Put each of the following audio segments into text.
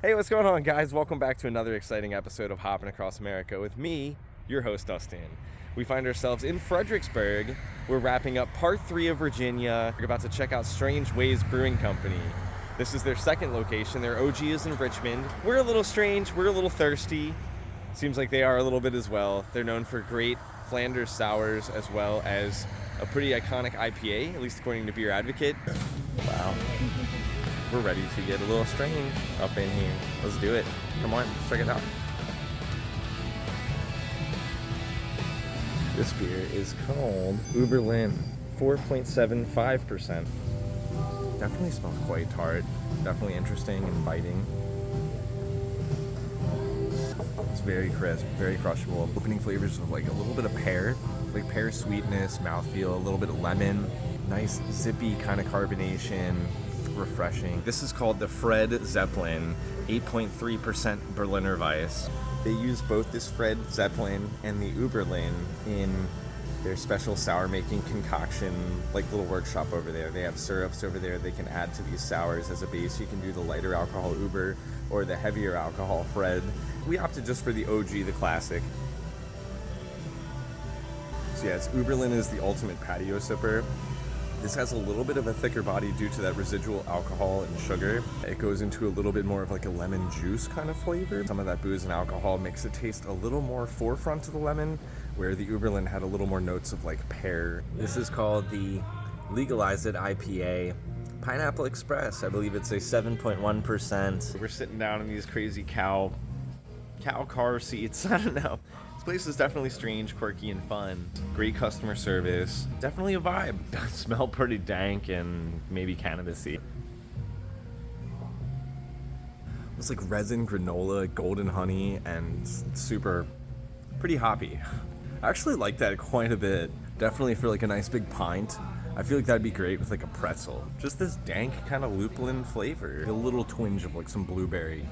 Hey, what's going on, guys? Welcome back to another exciting episode of Hopping Across America with me, your host, Dustin. We find ourselves in Fredericksburg. We're wrapping up part 3 of Virginia. We're about to check out Strangeways Brewing Company. This is their second location. Their OG is in Richmond. We're a little strange. We're a little thirsty. Seems like they are a little bit as well. They're known for great Flanders sours as well as a pretty iconic IPA, at least according to Beer Advocate. Wow. We're ready to get a little strange up in here. Let's do it. Come on, let's check it out. This beer is called Uberlin, 4.75%. Definitely smells quite tart. Definitely interesting and biting. It's very crisp, very crushable. Opening flavors of like a little bit of pear, like pear sweetness, mouthfeel, a little bit of lemon. Nice zippy kind of carbonation. Refreshing. This is called the Fred Zeppelin, 8.3% Berliner Weiss. They use both this Fred Zeppelin and the Uberlin in their special sour making concoction, like little workshop over there. They have syrups over there they can add to these sours as a base. You can do the lighter alcohol Uber or the heavier alcohol Fred. We opted just for the OG, the classic. So yes, Uberlin is the ultimate patio sipper. This has a little bit of a thicker body due to that residual alcohol and sugar. It goes into a little bit more of like a lemon juice kind of flavor. Some of that booze and alcohol makes it taste a little more forefront to the lemon, where the Uberlin had a little more notes of like pear. This is called the Legalize It IPA. Pineapple Express, I believe it's a 7.1%. We're sitting down in these crazy cow car seats. I don't know. This place is definitely strange, quirky, and fun. Great customer service. Definitely a vibe. Smell pretty dank and maybe cannabis-y. It's like resin granola, golden honey, and pretty hoppy. I actually like that quite a bit. Definitely for like a nice big pint. I feel like that'd be great with like a pretzel. Just this dank kind of lupulin flavor. A little twinge of like some blueberry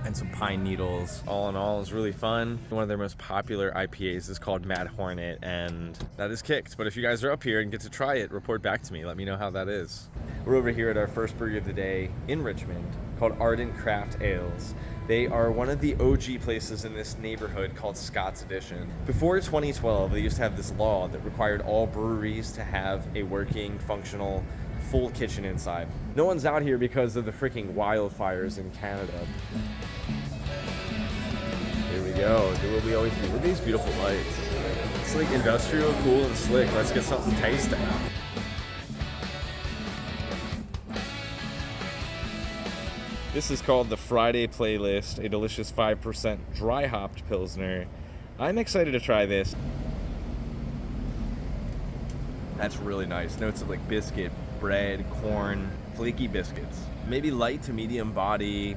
and some pine needles. All in all, is really fun. One of their most popular IPAs is called Mad Hornet, and that is kicked. But if you guys are up here and get to try it, report back to me. Let me know how that is. We're over here at our first brewery of the day in Richmond called Ardent Craft Ales. They are one of the OG places in this neighborhood called Scott's Addition. Before 2012, they used to have this law that required all breweries to have a working, functional, full kitchen inside. No one's out here because of the freaking wildfires in Canada. Here we go. Do what we always do. Look at these beautiful lights. It's like industrial, cool, and slick. Let's get something tasty. This is called the Friday Playlist, a delicious 5% dry hopped Pilsner. I'm excited to try this. That's really nice. Notes of like biscuit, bread, corn, flaky biscuits. Maybe light to medium body.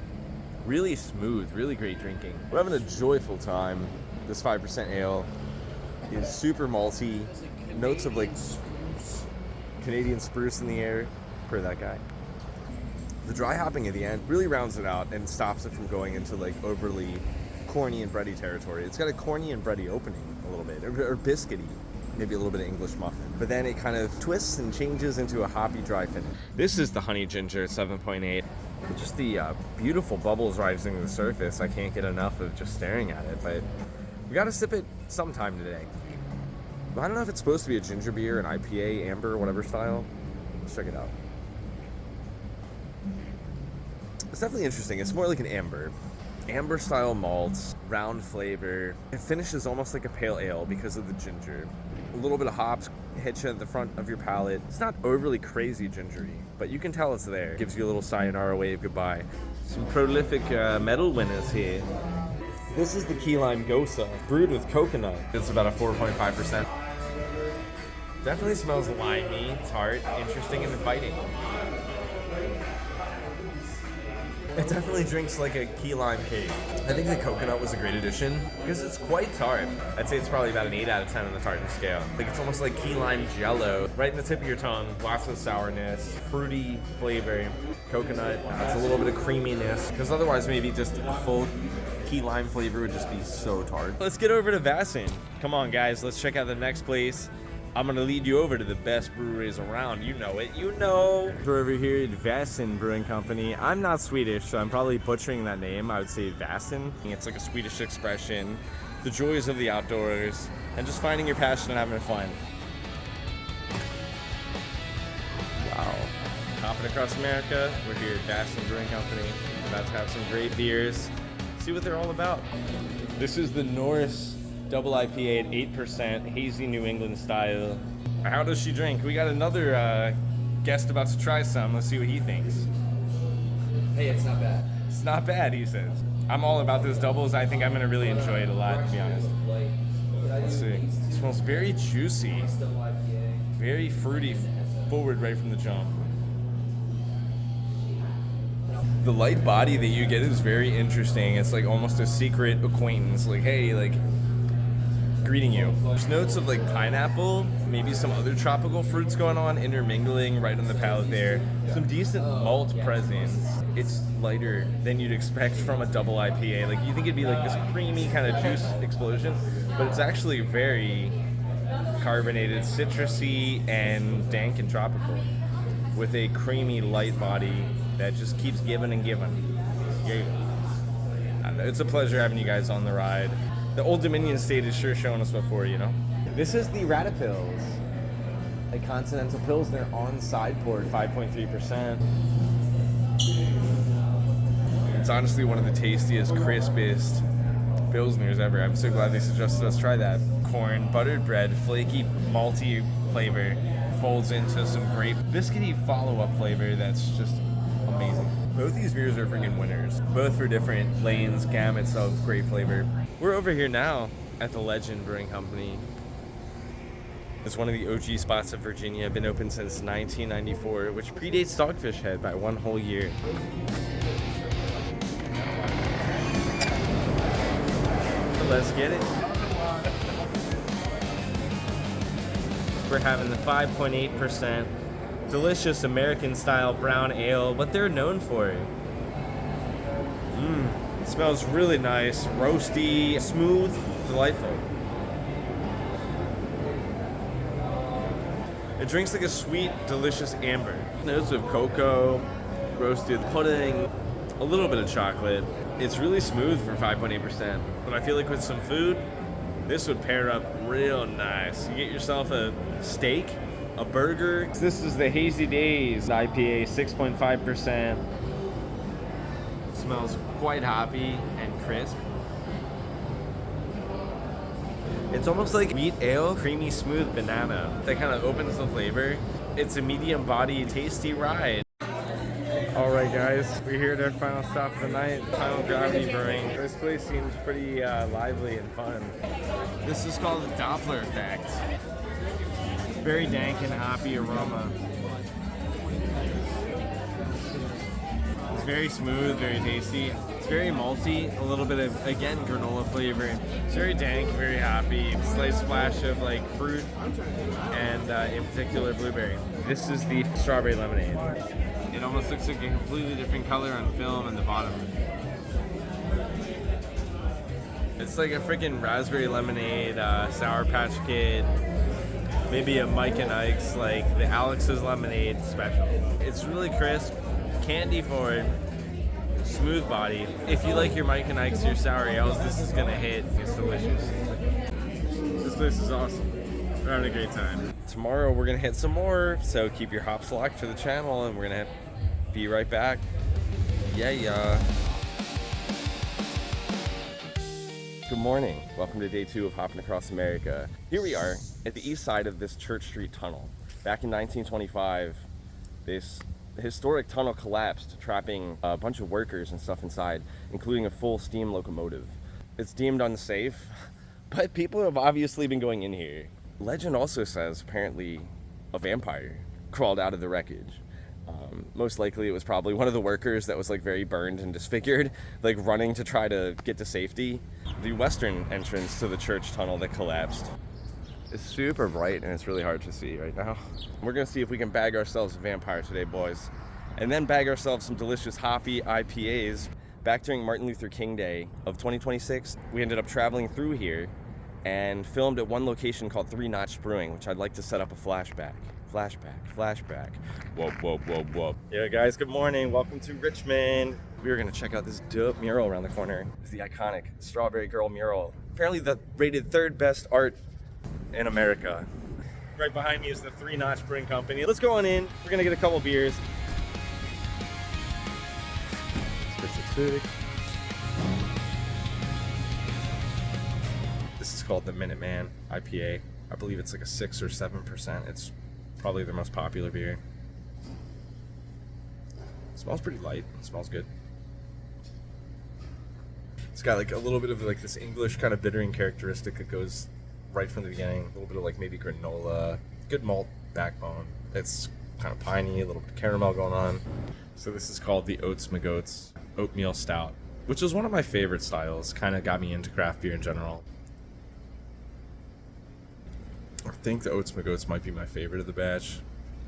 Really smooth, really great drinking. We're having a joyful time. This 5% ale is super malty. Notes of like Canadian spruce in the air, per that guy. The dry hopping at the end really rounds it out and stops it from going into like overly corny and bready territory. It's got a corny and bready opening a little bit, or biscuity, maybe a little bit of English muffin. But then it kind of twists and changes into a hoppy dry finish. This is the Honey Ginger 7.8. Just the beautiful bubbles rising to the surface. I can't get enough of just staring at it, but we gotta sip it sometime today. I don't know if it's supposed to be a ginger beer, an IPA, amber, whatever style. Let's check it out. It's definitely interesting. It's more like an amber. Amber style malts, round flavor. It finishes almost like a pale ale because of the ginger. A little bit of hops hit you at the front of your palate. It's not overly crazy gingery, but you can tell it's there. Gives you a little sayonara wave goodbye. Some prolific medal winners here. This is the Key Lime Gosa, brewed with coconut. It's about a 4.5%. Definitely smells limey, tart, interesting, and inviting. It definitely drinks like a key lime cake. I think the coconut was a great addition because it's quite tart. I'd say it's probably about an 8 out of 10 on the tartness scale. Like it's almost like key lime jello, right in the tip of your tongue. Lots of sourness, fruity flavor, coconut. It's a little bit of creaminess because otherwise maybe just a full key lime flavor would just be so tart. Let's get over to Vassin. Come on guys, let's check out the next place. I'm gonna lead you over to the best breweries around. You know it, you know. We're over here at Vasen Brewing Company. I'm not Swedish, so I'm probably butchering that name. I would say Vasen. It's like a Swedish expression. The joys of the outdoors and just finding your passion and having fun. Wow. Hopping across America, we're here at Vasen Brewing Company. About to have some great beers. See what they're all about. This is the Norse Double IPA at 8%, hazy New England style. How does she drink? We got another guest about to try some. Let's see what he thinks. Hey, it's not bad. It's not bad, he says. I'm all about those doubles. I think I'm gonna really enjoy it a lot, to be honest. Let's see. It smells very juicy, very fruity, forward right from the jump. The light body that you get is very interesting. It's like almost a secret acquaintance. Like, hey, like, greeting you. There's notes of like pineapple, maybe some other tropical fruits going on, intermingling right on the palate there. Some decent malt presence. It's lighter than you'd expect from a double IPA. Like you think it'd be like this creamy kind of juice explosion, but it's actually very carbonated, citrusy, and dank and tropical, with a creamy light body that just keeps giving and giving. It's a pleasure having you guys on the ride. The Old Dominion state is sure showing us what for, you know? This is the Radipils, a continental pilsner on side port, 5.3%. It's honestly one of the tastiest, crispest pilsners ever. I'm so glad they suggested us try that. Corn, buttered bread, flaky, malty flavor folds into some great biscuity follow-up flavor that's just amazing. Both these beers are freaking winners, both for different lanes, gamuts of great flavor. We're over here now at the Legend Brewing Company. It's one of the OG spots of Virginia, been open since 1994, which predates Dogfish Head by one whole year. Let's get it. We're having the 5.8% delicious American-style brown ale, what they're known for. It smells really nice, roasty, smooth, delightful. It drinks like a sweet, delicious amber. Notes of cocoa, roasted pudding, a little bit of chocolate. It's really smooth for 5.8%, but I feel like with some food, this would pair up real nice. You get yourself a steak, a burger. This is the Hazy Days IPA, 6.5%. Smells quite hoppy and crisp. It's almost like wheat ale, creamy smooth banana. That kind of opens the flavor. It's a medium body, tasty ride. All right, guys, we're here at our final stop of the night, Final Gravity Brewing. This place seems pretty lively and fun. This is called the Doppler effect. Very dank and hoppy aroma. It's very smooth, very tasty. It's very malty, a little bit of, again, granola flavor. It's very dank, very hoppy. Slight splash of like fruit and in particular blueberry. This is the strawberry lemonade. It almost looks like a completely different color on film in the bottom. It's like a freaking raspberry lemonade, Sour Patch Kid, maybe a Mike and Ike's, like the Alex's Lemonade special. It's really crisp, candy forward, smooth body. If you like your Mike and Ike's, your sour ales, this is gonna hit. It's delicious. This place is awesome. We're having a great time. Tomorrow we're gonna hit some more, so keep your hops locked for the channel, and we're gonna be right back. Yeah. Good morning. Welcome to day 2 of Hopping Across America. Here we are at the east side of this Church Street tunnel. Back in 1925, this historic tunnel collapsed, trapping a bunch of workers and stuff inside, including a full steam locomotive. It's deemed unsafe, but people have obviously been going in here. Legend also says apparently a vampire crawled out of the wreckage. Most likely it was probably one of the workers that was like very burned and disfigured, like running to try to get to safety. The western entrance to the church tunnel that collapsed is super bright and it's really hard to see right now. We're gonna see if we can bag ourselves a vampire today, boys, and then bag ourselves some delicious hoppy IPAs. Back during Martin Luther King Day of 2026, we ended up traveling through here and filmed at one location called Three Notch Brewing, which I'd like to set up a flashback. Whoop, whoop, whoop, whoop. Yeah, guys, good morning. Welcome to Richmond. We are going to check out this dope mural around the corner. It's the iconic Strawberry Girl mural. Apparently the rated third best art in America. Right behind me is the Three Notch Brewing Company. Let's go on in. We're going to get a couple beers. This is called the Minuteman IPA. I believe it's like a 6 or 7%. It's probably their most popular beer. It smells pretty light. It smells good. It's got like a little bit of like this English kind of bittering characteristic that goes right from the beginning. A little bit of like maybe granola, good malt backbone. It's kind of piney, a little bit of caramel going on. So this is called the Oats McGoats Oatmeal Stout, which is one of my favorite styles. Kind of got me into craft beer in general. I think the Oats McGoats might be my favorite of the batch.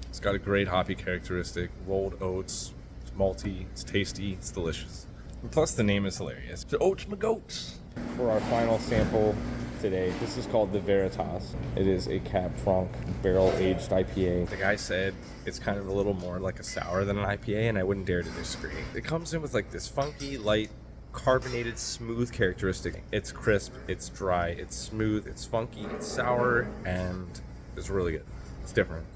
It's got a great hoppy characteristic, rolled oats. It's malty, it's tasty, it's delicious. And plus the name is hilarious. The Oats McGoats. For our final sample today, this is called the Veritas. It is a Cab Franc barrel-aged IPA. The guy said it's kind of a little more like a sour than an IPA, and I wouldn't dare to disagree. It comes in with like this funky, light, carbonated, smooth characteristic. It's crisp, it's dry, it's smooth, it's funky, it's sour, and it's really good. It's different.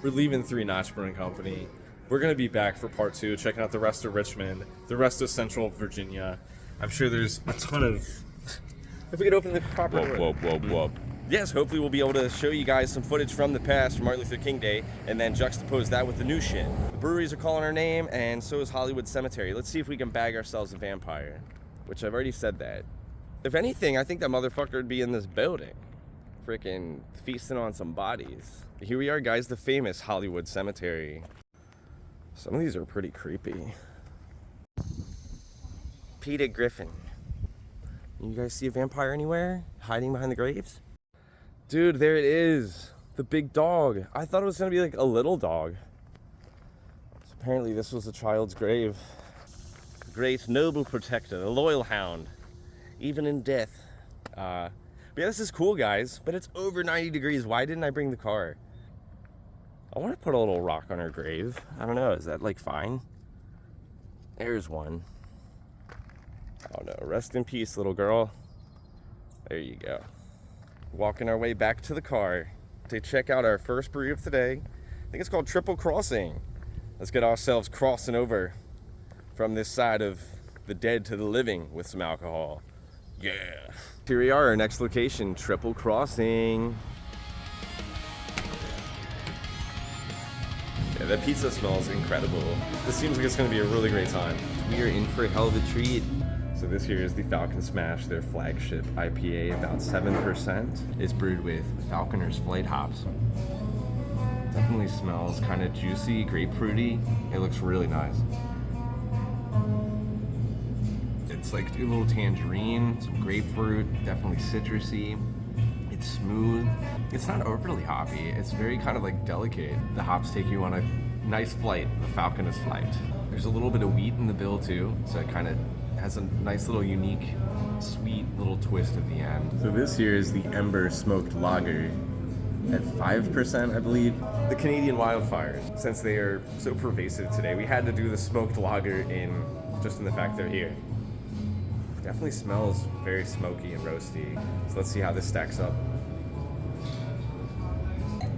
We're leaving Three Notch Brewing Company. We're going to be back for part 2, checking out the rest of Richmond, the rest of Central Virginia. I'm sure there's a ton of... If we could open the proper... Whoop. Yes, hopefully we'll be able to show you guys some footage from the past, from Martin Luther King Day, and then juxtapose that with the new shit. The breweries are calling our name, and so is Hollywood Cemetery. Let's see if we can bag ourselves a vampire, which I've already said that. If anything, I think that motherfucker would be in this building, freaking feasting on some bodies. Here we are, guys, the famous Hollywood Cemetery. Some of these are pretty creepy. Peter Griffin. You guys see a vampire anywhere? Hiding behind the graves? Dude, there it is. The big dog. I thought it was going to be like a little dog. So apparently this was a child's grave. Great noble protector, a loyal hound. Even in death. But yeah, this is cool, guys. But it's over 90 degrees. Why didn't I bring the car? I want to put a little rock on her grave. I don't know. Is that like fine? There's one. Oh no. Rest in peace, little girl. There you go. Walking our way back to the car to check out our first brewery of today. I think it's called Triple Crossing. Let's get ourselves crossing over from this side of the dead to the living with some alcohol. Yeah. Here we are, our next location, Triple Crossing. Yeah, that pizza smells incredible. This seems like it's going to be a really great time. We are in for a hell of a treat. So this here is the Falcon Smash, their flagship IPA, about 7%. It's brewed with Falconer's Flight hops. Definitely smells kind of juicy, grapefruity. It looks really nice. It's like a little tangerine, some grapefruit, definitely citrusy. It's smooth. It's not overly hoppy. It's very kind of like delicate. The hops take you on a nice flight, the Falconer's Flight. There's a little bit of wheat in the bill too, so it kind of has a nice little unique, sweet little twist at the end. So this here is the Ember Smoked Lager at 5%, I believe. The Canadian wildfires, since they are so pervasive today, we had to do the smoked lager in the fact they're here. Definitely smells very smoky and roasty. So let's see how this stacks up.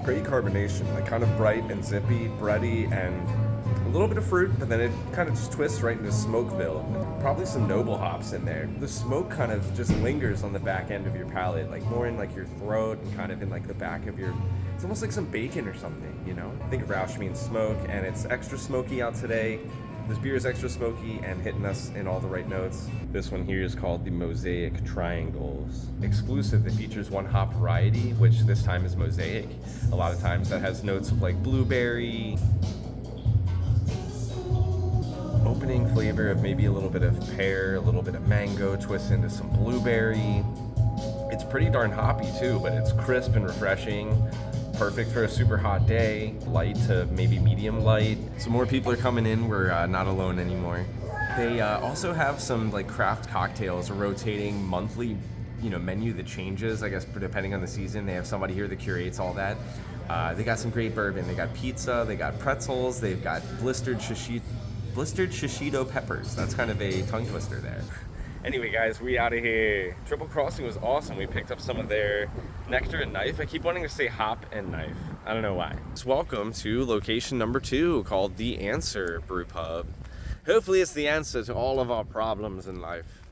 Great carbonation, like kind of bright and zippy, bready, and a little bit of fruit, but then it kind of just twists right into Smokeville. Probably some noble hops in there. The smoke kind of just lingers on the back end of your palate, like more in like your throat and kind of in like the back of your... It's almost like some bacon or something, you know? I think Roush means smoke, and it's extra smoky out today. This beer is extra smoky and hitting us in all the right notes. This one here is called the Mosaic Triangles. Exclusive, it features one hop variety, which this time is Mosaic. A lot of times that has notes of like blueberry, opening flavor of maybe a little bit of pear, a little bit of mango, twist into some blueberry. It's pretty darn hoppy too, but it's crisp and refreshing. Perfect for a super hot day, light to maybe medium light. Some more people are coming in, we're not alone anymore. They also have some like craft cocktails, a rotating monthly menu that changes, I guess, depending on the season. They have somebody here that curates all that. They got some great bourbon. They got pizza. They got pretzels. They've got blistered shishito peppers. That's kind of a tongue twister there. Anyway, guys, we out of here. Triple Crossing was awesome. We picked up some of their nectar and knife. I keep wanting to say hop and knife. I don't know why. So welcome to location number 2, called The Answer Brew Pub. Hopefully it's the answer to all of our problems in life.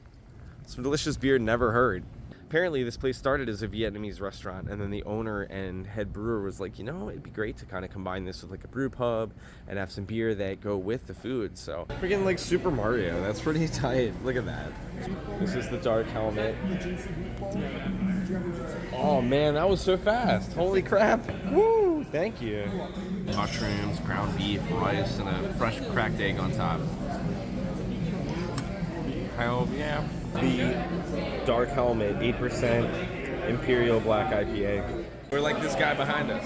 Some delicious beer never heard. Apparently this place started as a Vietnamese restaurant, and then the owner and head brewer was like, it'd be great to kind of combine this with like a brew pub and have some beer that go with the food. So freaking like Super Mario, that's pretty tight. Look at that. This is the dark helmet. Oh man, that was so fast. Holy crap. Woo, thank you. Mushrooms, ground beef, rice, and a fresh cracked egg on top. Hell yeah. The Dark Helmet 8% Imperial Black IPA. We're like this guy behind us.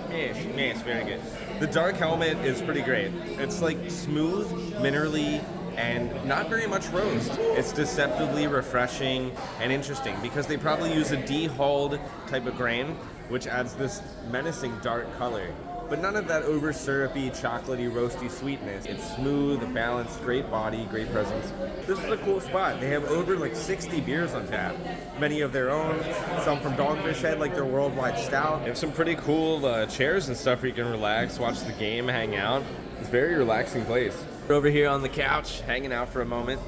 Yes, very good. The Dark Helmet is pretty great. It's like smooth, minerally, and not very much roast. It's deceptively refreshing and interesting because they probably use a de-hulled type of grain, which adds this menacing dark color. But none of that over syrupy, chocolatey, roasty sweetness. It's smooth, balanced, great body, great presence. This is a cool spot. They have over like 60 beers on tap. Many of their own, some from Dogfish Head, like their worldwide stout. They have some pretty cool chairs and stuff where you can relax, watch the game, hang out. It's a very relaxing place. We're over here on the couch, hanging out for a moment.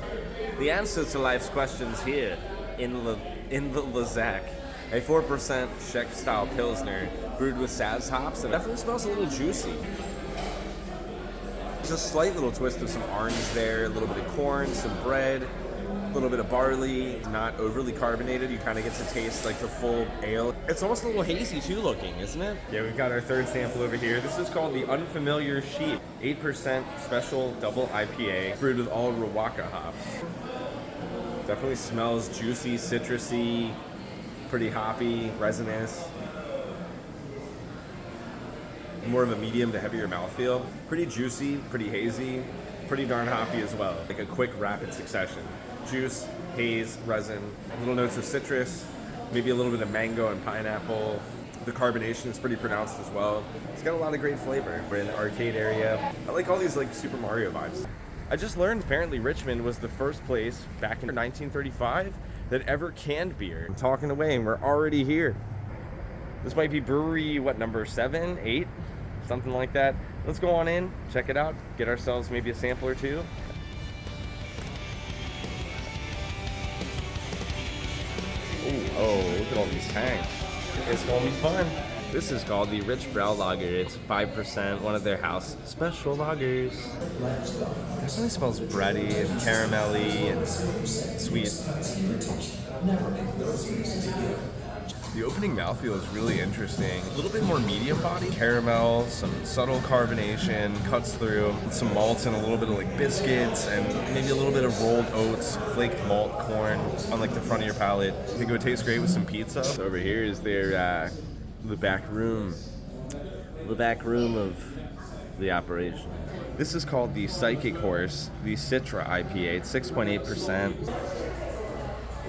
The answer to life's questions here in the Lazak. A 4% Czech-style Pilsner brewed with Saz hops, and definitely smells a little juicy. There's a slight little twist of some orange there, a little bit of corn, some bread, a little bit of barley, not overly carbonated. You kind of get to taste like the full ale. It's almost a little hazy too looking, isn't it? Yeah, we've got our third sample over here. This is called the Unfamiliar Sheep, 8% special double IPA, brewed with all Rawaka hops. Definitely smells juicy, citrusy, pretty hoppy, resinous. More of a medium to heavier mouthfeel. Pretty juicy, pretty hazy, pretty darn hoppy as well. Like a quick, rapid succession. Juice, haze, resin, little notes of citrus, maybe a little bit of mango and pineapple. The carbonation is pretty pronounced as well. It's got a lot of great flavor. We're in the arcade area. I like all these like Super Mario vibes. I just learned apparently Richmond was the first place back in 1935 that ever canned beer. I'm talking away and we're already here. This might be brewery, number 7, 8? Something like that. Let's go on in, check it out, get ourselves maybe a sample or two. Ooh, oh, look at all these tanks. It's gonna be fun. This is called the Rich Brow Lager. It's 5%, one of their house special lagers. Definitely smells bready and caramelly and sweet. The opening mouthfeel is really interesting. A little bit more medium body. Caramel, some subtle carbonation, cuts through, some malts and a little bit of like biscuits and maybe a little bit of rolled oats, flaked malt corn on like the front of your palate. I think it would taste great with some pizza. So over here is their the back room of the operation. This is called the Psychic Horse, the Citra IPA. It's 6.8%.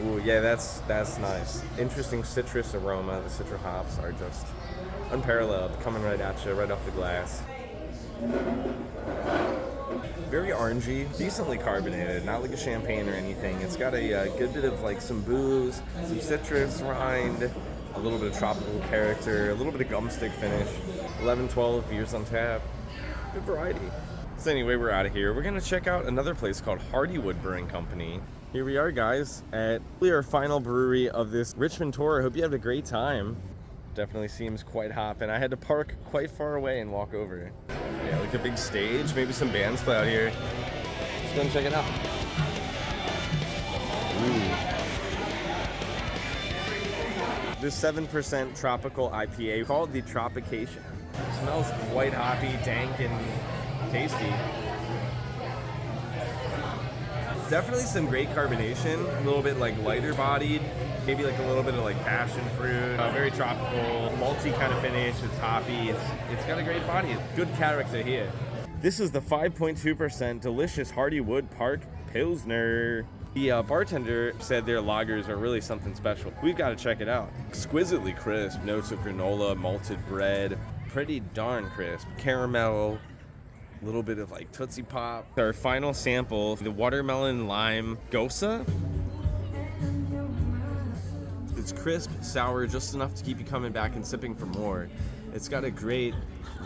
Ooh, yeah, that's nice. Interesting citrus aroma. The Citra hops are just unparalleled, coming right at you, right off the glass. Very orangey, decently carbonated, not like a champagne or anything. It's got a good bit of like some booze, some citrus rind, a little bit of tropical character, a little bit of gum stick finish. 11, 12 beers on tap. Good variety. So anyway, we're out of here. We're gonna check out another place called Hardywood Brewing Company. Here we are, guys, at our final brewery of this Richmond tour. I hope you had a great time. Definitely seems quite hopping. I had to park quite far away and walk over. Yeah, like a big stage, maybe some bands play out here. Let's go and check it out. Ooh. This 7% tropical IPA called the Tropication. It smells quite hoppy, dank, and tasty. Definitely some great carbonation, a little bit like lighter bodied, maybe like a little bit of like passion fruit, very tropical, malty kind of finish. It's hoppy, it's got a great body, good character here. This is the 5.2% delicious Hardywood Park Pilsner. The bartender said their lagers are really something special. We've got to check it out. Exquisitely crisp, notes of granola, malted bread, pretty darn crisp. Caramel, a little bit of like Tootsie Pop. Our final sample, the watermelon lime gosa. It's crisp, sour, just enough to keep you coming back and sipping for more. It's got a great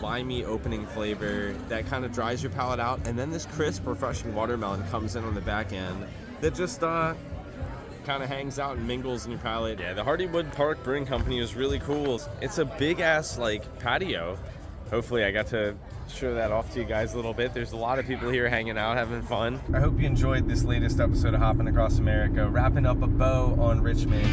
limey opening flavor that kind of dries your palate out, and then this crisp, refreshing watermelon comes in on the back end that just kind of hangs out and mingles in your palate. Yeah, the Hardywood Park Brewing Company is really cool. It's a big ass like patio. Hopefully I got to show that off to you guys a little bit. There's a lot of people here hanging out, having fun. I hope you enjoyed this latest episode of Hopping Across America, wrapping up a bow on Richmond.